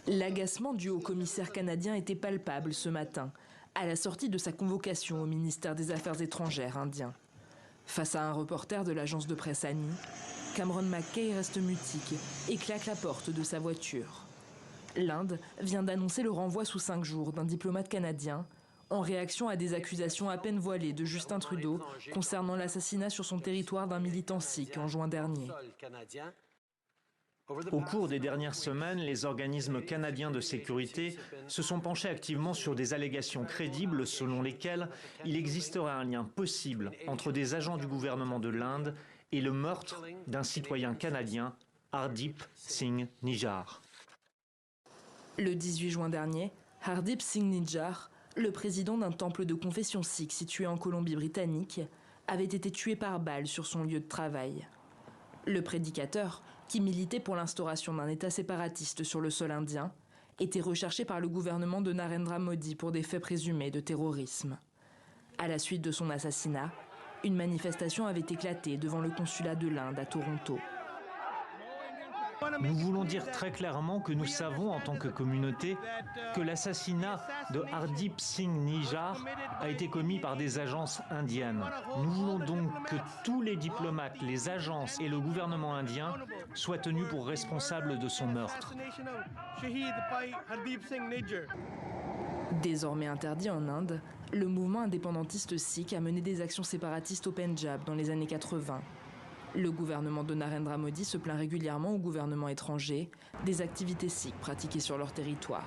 L'agacement du haut-commissaire canadien était palpable ce matin, à la sortie de sa convocation au ministère des Affaires étrangères indien. Face à un reporter de l'agence de presse Annie, Cameron McKay reste mutique et claque la porte de sa voiture. L'Inde vient d'annoncer le renvoi sous 5 jours d'un diplomate canadien en réaction à des accusations à peine voilées de Justin Trudeau concernant l'assassinat sur son territoire d'un militant sikh en juin dernier. Au cours des dernières semaines, les organismes canadiens de sécurité se sont penchés activement sur des allégations crédibles selon lesquelles il existerait un lien possible entre des agents du gouvernement de l'Inde et le meurtre d'un citoyen canadien, Hardeep Singh Nijjar. Le 18 juin dernier, Hardeep Singh Nijjar, le président d'un temple de confession sikh situé en Colombie-Britannique, avait été tué par balle sur son lieu de travail. Le prédicateur, qui militait pour l'instauration d'un État séparatiste sur le sol indien, était recherché par le gouvernement de Narendra Modi pour des faits présumés de terrorisme. À la suite de son assassinat, une manifestation avait éclaté devant le consulat de l'Inde à Toronto. Nous voulons dire très clairement que nous savons en tant que communauté que l'assassinat de Hardeep Singh Nijjar a été commis par des agences indiennes. Nous voulons donc que tous les diplomates, les agences et le gouvernement indien soient tenus pour responsables de son meurtre. Désormais interdit en Inde, le mouvement indépendantiste sikh a mené des actions séparatistes au Pendjab dans les années 80. Le gouvernement de Narendra Modi se plaint régulièrement au gouvernement étranger des activités sikhes pratiquées sur leur territoire.